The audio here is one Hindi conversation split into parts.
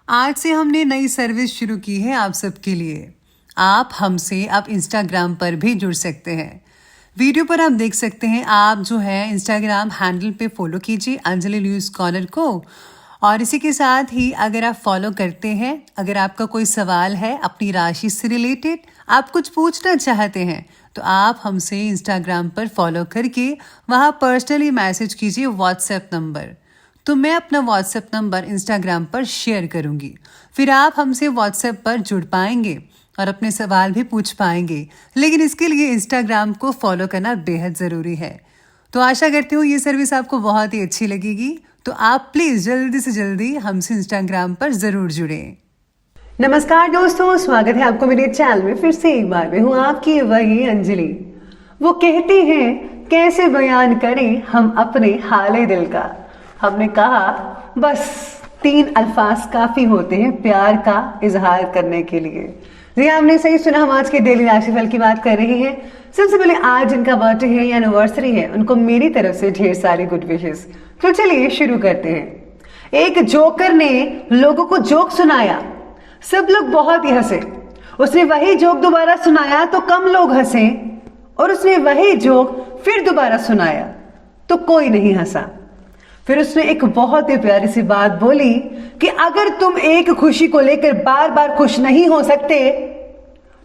आज से हमने नई सर्विस शुरू की है आप सबके लिए। आप हमसे अब इंस्टाग्राम पर भी जुड़ सकते हैं। वीडियो पर आप देख सकते हैं, आप जो है इंस्टाग्राम हैंडल पे फॉलो कीजिए अंजलि न्यूज़ कॉर्नर को। और इसी के साथ ही अगर आप फॉलो करते हैं, अगर आपका कोई सवाल है अपनी राशि से रिलेटेड, आप कुछ पूछना चाहते हैं, तो आप हमसे इंस्टाग्राम पर फॉलो करके वहाँ पर्सनली मैसेज कीजिए व्हाट्सएप नंबर। तो मैं अपना व्हाट्सएप नंबर इंस्टाग्राम पर शेयर करूंगी, फिर आप हमसे व्हाट्सएप पर जुड़ पाएंगे और अपने सवाल भी पूछ पाएंगे। लेकिन इसके लिए इंस्टाग्राम को फॉलो करना बेहद ज़रूरी है। तो आशा करती हूँ ये सर्विस आपको बहुत ही अच्छी लगेगी। तो आप प्लीज़ जल्दी से जल्दी हमसे इंस्टाग्राम पर ज़रूर जुड़ें। नमस्कार दोस्तों, स्वागत है आपको मेरे चैनल में फिर से एक बार। मैं हूँ आपकी वही अंजलि। वो कहती हैं कैसे बयान करें हम अपने हाले दिल का। हमने कहा बस 3 अल्फाज काफी होते हैं प्यार का इजहार करने के लिए। जी आपने सही सुना, हम आज के डेली राशिफल की बात कर रहे हैं। सबसे पहले आज जिनका बर्थडे है या एनिवर्सरी है, उनको मेरी तरफ से ढेर सारी गुड विशेस। तो चलिए शुरू करते हैं। एक जोकर ने लोगों को जोक सुनाया, सब लोग बहुत ही हंसे। उसने वही जोक दोबारा सुनाया तो कम लोग हंसे, और उसने वही जोक फिर दोबारा सुनाया तो कोई नहीं हंसा। फिर उसने एक बहुत ही प्यारी सी बात बोली कि अगर तुम एक खुशी को लेकर बार बार खुश नहीं हो सकते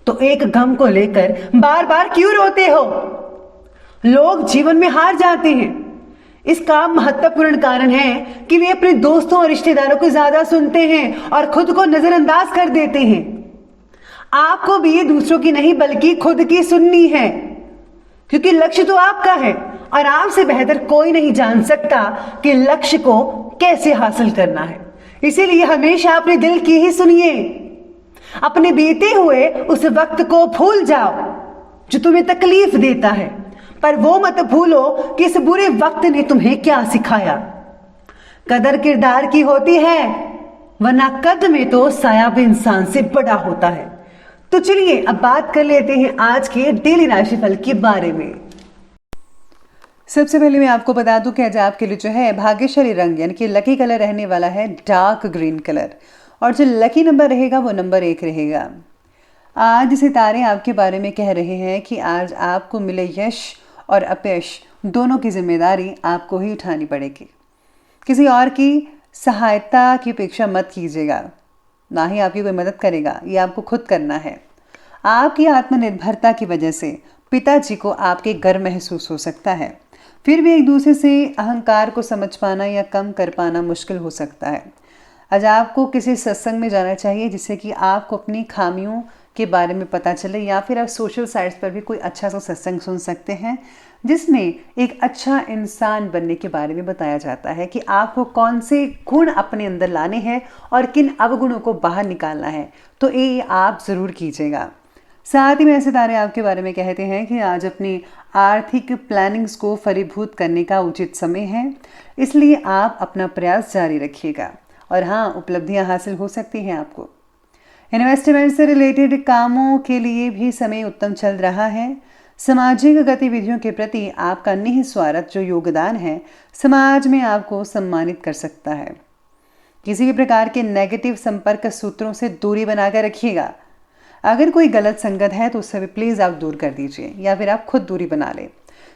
तो एक गम को लेकर बार बार क्यों रोते हो। लोग जीवन में हार जाते हैं, इसका महत्वपूर्ण कारण है कि वे अपने दोस्तों और रिश्तेदारों को ज्यादा सुनते हैं और खुद को नजरअंदाज कर देते हैं। आपको भी ये दूसरों की नहीं बल्कि खुद की सुननी है, क्योंकि लक्ष्य तो आपका है और आपसे बेहतर कोई नहीं जान सकता कि लक्ष्य को कैसे हासिल करना है। इसीलिए हमेशा अपने दिल की ही सुनिए। अपने बीते हुए उस वक्त को भूल जाओ जो तुम्हें तकलीफ देता है, पर वो मत भूलो कि इस बुरे वक्त ने तुम्हें क्या सिखाया। कदर किरदार की होती है, वरना कद में तो साया भी इंसान से बड़ा होता है। तो चलिए अब बात कर लेते हैं आज के डेली राशिफल के बारे में। सबसे पहले मैं आपको बता दूं कि आज आपके लिए जो है भाग्यशाली रंग यानी कि लकी कलर रहने वाला है डार्क ग्रीन कलर, और जो लकी नंबर रहेगा वो नंबर 1 रहेगा। आज सितारे आपके बारे में कह रहे हैं कि आज आपको मिले यश और अपयश दोनों की जिम्मेदारी आपको ही उठानी पड़ेगी। किसी और की सहायता की अपेक्षा मत कीजिएगा, ना ही आपकी कोई मदद करेगा, ये आपको खुद करना है। आपकी आत्मनिर्भरता की वजह से पिताजी को आपके गर्व महसूस हो सकता है। फिर भी एक दूसरे से अहंकार को समझ पाना या कम कर पाना मुश्किल हो सकता है। आज आपको किसी सत्संग में जाना चाहिए जिससे कि आपको अपनी खामियों के बारे में पता चले, या फिर आप सोशल साइट्स पर भी कोई अच्छा सा सत्संग सुन सकते हैं जिसमें एक अच्छा इंसान बनने के बारे में बताया जाता है कि आपको कौन से गुण अपने अंदर लाने हैं और किन अवगुणों को बाहर निकालना है। तो ये आप ज़रूर कीजिएगा। साथ ही में सितारे आपके बारे में कहते हैं कि आज अपनी आर्थिक प्लानिंग्स को फलीभूत करने का उचित समय है, इसलिए आप अपना प्रयास जारी रखिएगा और हाँ, उपलब्धियां हासिल हो सकती हैं आपको। इन्वेस्टमेंट से रिलेटेड कामों के लिए भी समय उत्तम चल रहा है। सामाजिक गतिविधियों के प्रति आपका निस्वार्थ जो योगदान है समाज में आपको सम्मानित कर सकता है। किसी भी प्रकार के नेगेटिव संपर्क सूत्रों से दूरी बनाकर रखिएगा। अगर कोई गलत संगत है तो उससे भी प्लीज़ आप दूर कर दीजिए, या फिर आप खुद दूरी बना लें,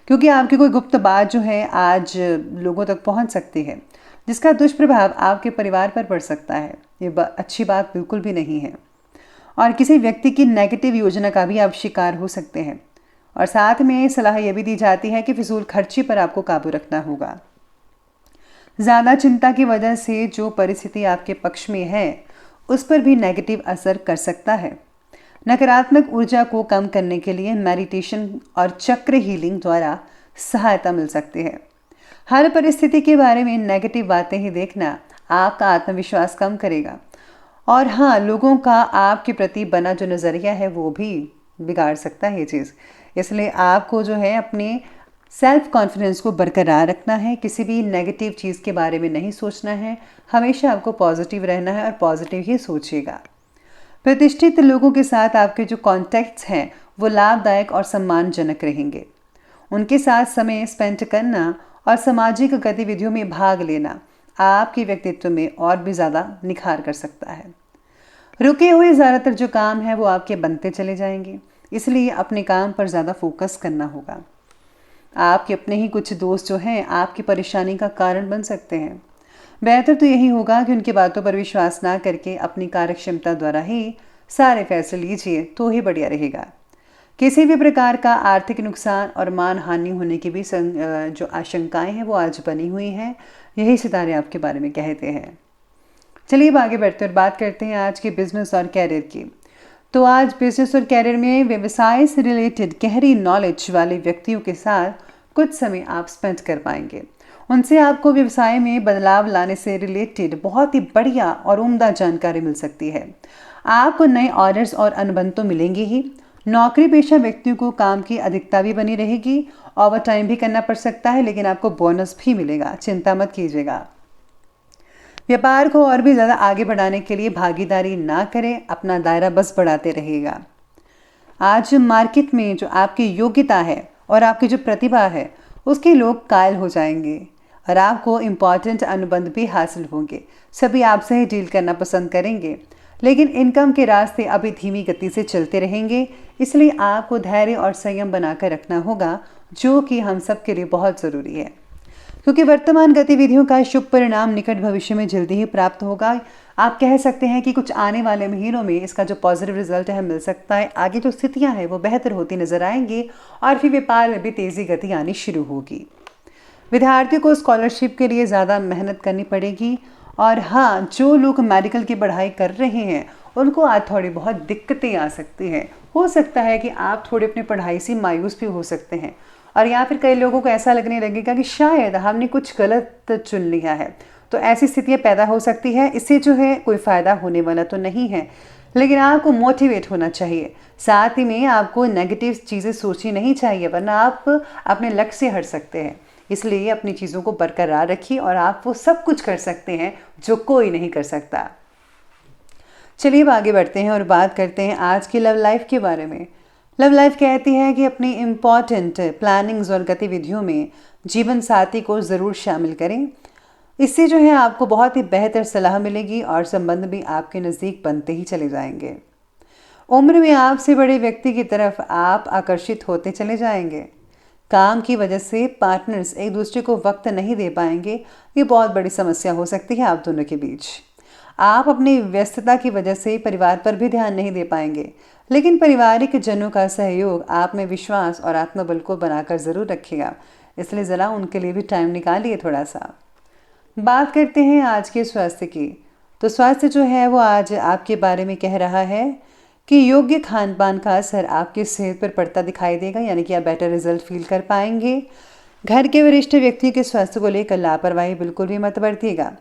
क्योंकि आपकी कोई गुप्त बात जो है आज लोगों तक पहुंच सकती है जिसका दुष्प्रभाव आपके परिवार पर पड़ सकता है। ये अच्छी बात बिल्कुल भी नहीं है। और किसी व्यक्ति की नेगेटिव योजना का भी आप शिकार हो सकते हैं। और साथ में सलाह यह भी दी जाती है कि फिजूल खर्ची पर आपको काबू रखना होगा। ज़्यादा चिंता की वजह से जो परिस्थिति आपके पक्ष में है उस पर भी नेगेटिव असर कर सकता है। नकारात्मक ऊर्जा को कम करने के लिए मेडिटेशन और चक्र हीलिंग द्वारा सहायता मिल सकती है। हर परिस्थिति के बारे में नेगेटिव बातें ही देखना आपका आत्मविश्वास कम करेगा, और हाँ, लोगों का आपके प्रति बना जो नज़रिया है वो भी बिगाड़ सकता है ये चीज़। इसलिए आपको जो है अपने सेल्फ कॉन्फिडेंस को बरकरार रखना है। किसी भी नेगेटिव चीज़ के बारे में नहीं सोचना है, हमेशा आपको पॉजिटिव रहना है और पॉजिटिव ही सोचिएगा। प्रतिष्ठित लोगों के साथ आपके जो कॉन्टैक्ट्स हैं वो लाभदायक और सम्मानजनक रहेंगे। उनके साथ समय स्पेंड करना और सामाजिक गतिविधियों में भाग लेना आपके व्यक्तित्व में और भी ज़्यादा निखार कर सकता है। रुके हुए ज़्यादातर जो काम है वो आपके बनते चले जाएंगे, इसलिए अपने काम पर ज़्यादा फोकस करना होगा। आपके अपने ही कुछ दोस्त जो हैं आपकी परेशानी का कारण बन सकते हैं। बेहतर तो यही होगा कि उनकी बातों पर विश्वास ना करके अपनी कार्यक्षमता द्वारा ही सारे फैसले लीजिए तो ही बढ़िया रहेगा। किसी भी प्रकार का आर्थिक नुकसान और मान हानि होने की भी जो आशंकाएं हैं वो आज बनी हुई हैं। यही सितारे आपके बारे में कहते हैं। चलिए अब आगे बढ़ते और बात करते हैं आज के बिजनेस और कैरियर की। तो आज बिजनेस और कैरियर में व्यवसाय से रिलेटेड गहरी नॉलेज वाले व्यक्तियों के साथ कुछ समय आप स्पेंड कर पाएंगे। उनसे आपको व्यवसाय में बदलाव लाने से रिलेटेड बहुत ही बढ़िया और उम्दा जानकारी मिल सकती है। आपको नए ऑर्डर्स और अनुबंध तो मिलेंगे ही, नौकरी पेशा व्यक्तियों को काम की अधिकता भी बनी रहेगी, ओवर टाइम भी करना पड़ सकता है, लेकिन आपको बोनस भी मिलेगा, चिंता मत कीजिएगा। व्यापार को और भी ज़्यादा आगे बढ़ाने के लिए भागीदारी ना करें, अपना दायरा बस बढ़ाते रहेगा। आज मार्केट में जो आपकी योग्यता है और आपकी जो प्रतिभा है उसके लोग कायल हो जाएंगे और आपको इम्पॉर्टेंट अनुबंध भी हासिल होंगे। सभी आपसे ही डील करना पसंद करेंगे, लेकिन इनकम के रास्ते अभी धीमी गति से चलते रहेंगे, इसलिए आपको धैर्य और संयम बनाकर रखना होगा, जो कि हम सब के लिए बहुत ज़रूरी है। क्योंकि वर्तमान गतिविधियों का शुभ परिणाम निकट भविष्य में जल्दी ही प्राप्त होगा। आप कह सकते हैं कि कुछ आने वाले महीनों में इसका जो पॉजिटिव रिजल्ट है मिल सकता है। आगे जो स्थितियां हैं वो बेहतर होती नजर आएंगी और फिर व्यापार में भी तेज़ी गति आनी शुरू होगी। विद्यार्थियों को स्कॉलरशिप के लिए ज़्यादा मेहनत करनी पड़ेगी। और हाँ, जो लोग मेडिकल की पढ़ाई कर रहे हैं उनको आज थोड़ी बहुत दिक्कतें आ सकती हैं। हो सकता है कि आप थोड़ी अपनी पढ़ाई से मायूस भी हो सकते हैं, और या फिर कई लोगों को ऐसा लगने लगेगा कि शायद हमने कुछ गलत चुन लिया है। तो ऐसी स्थितियाँ पैदा हो सकती है। इससे जो है कोई फ़ायदा होने वाला तो नहीं है, लेकिन आपको मोटिवेट होना चाहिए। साथ ही में आपको नेगेटिव चीज़ें सोचनी नहीं चाहिए, वरना आप अपने लक्ष्य से हट सकते हैं। इसलिए अपनी चीज़ों को बरकरार रखिए और आप वो सब कुछ कर सकते हैं जो कोई नहीं कर सकता। चलिए अब आगे बढ़ते हैं और बात करते हैं आज की लव लाइफ के बारे में। लव लाइफ कहती है कि अपनी इम्पॉर्टेंट प्लानिंग्स और गतिविधियों में जीवन साथी को ज़रूर शामिल करें। इससे जो है आपको बहुत ही बेहतर सलाह मिलेगी और संबंध भी आपके नज़दीक बनते ही चले जाएंगे। उम्र में आपसे बड़े व्यक्ति की तरफ आप आकर्षित होते चले जाएंगे। काम की वजह से पार्टनर्स एक दूसरे को वक्त नहीं दे पाएंगे। ये बहुत बड़ी समस्या हो सकती है आप दोनों के बीच। आप अपनी व्यस्तता की वजह से परिवार पर भी ध्यान नहीं दे पाएंगे, लेकिन पारिवारिक जनों का सहयोग आप में विश्वास और आत्मबल को बनाकर ज़रूर रखेगा। इसलिए ज़रा उनके लिए भी टाइम निकालिए थोड़ा सा। बात करते हैं आज के स्वास्थ्य की। तो स्वास्थ्य जो है वो आज आपके बारे में कह रहा है कि योग्य खान पान का असर आपकी सेहत पर पड़ता दिखाई देगा, यानी कि आप बेटर रिजल्ट फील कर पाएंगे। घर के वरिष्ठ व्यक्तियों के स्वास्थ्य को लेकर लापरवाही बिल्कुल भी मत बरतिएगा।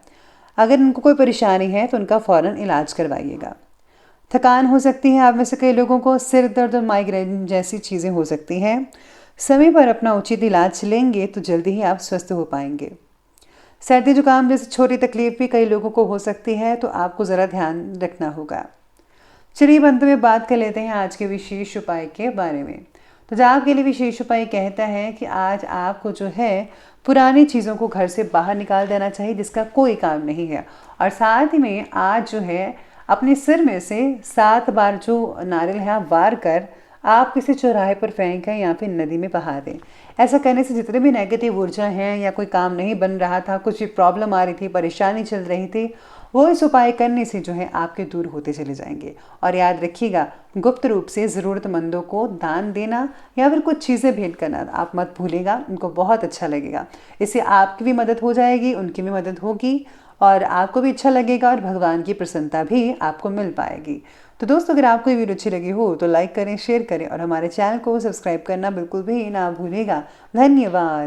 अगर उनको कोई परेशानी है तो उनका फ़ौरन इलाज करवाइएगा। थकान हो सकती है, आप में से कई लोगों को सिर दर्द और माइग्रेन जैसी चीज़ें हो सकती हैं। समय पर अपना उचित इलाज लेंगे तो जल्दी ही आप स्वस्थ हो पाएंगे। सर्दी जुकाम जैसी छोटी तकलीफ भी कई लोगों को हो सकती है, तो आपको ज़रा ध्यान रखना होगा। चलिए अंत में बात कर लेते हैं आज के विशेष उपाय के बारे में। तो जाप के लिए विशेष उपाय कहता है कि आज आपको जो है पुरानी चीज़ों को घर से बाहर निकाल देना चाहिए जिसका कोई काम नहीं है। और साथ ही में आज जो है अपने सिर में से 7 बार जो नारियल है आप वार कर आप किसी चौराहे पर फेंकें या फिर नदी में बहा दें। ऐसा करने से जितने भी नेगेटिव ऊर्जा हैं या कोई काम नहीं बन रहा था, कुछ भी प्रॉब्लम आ रही थी, परेशानी चल रही थी, वो इस उपाय करने से जो है आपके दूर होते चले जाएंगे। और याद रखिएगा, गुप्त रूप से ज़रूरतमंदों को दान देना या फिर कुछ चीज़ें भेंट करना आप मत भूलिएगा, उनको बहुत अच्छा लगेगा। इससे आपकी भी मदद हो जाएगी, उनकी भी मदद होगी और आपको भी अच्छा लगेगा और भगवान की प्रसन्नता भी आपको मिल पाएगी। तो दोस्तों, अगर आपको ये वीडियो अच्छी लगी हो तो लाइक करें, शेयर करें और हमारे चैनल को सब्सक्राइब करना बिल्कुल भी ना भूलिएगा। धन्यवाद।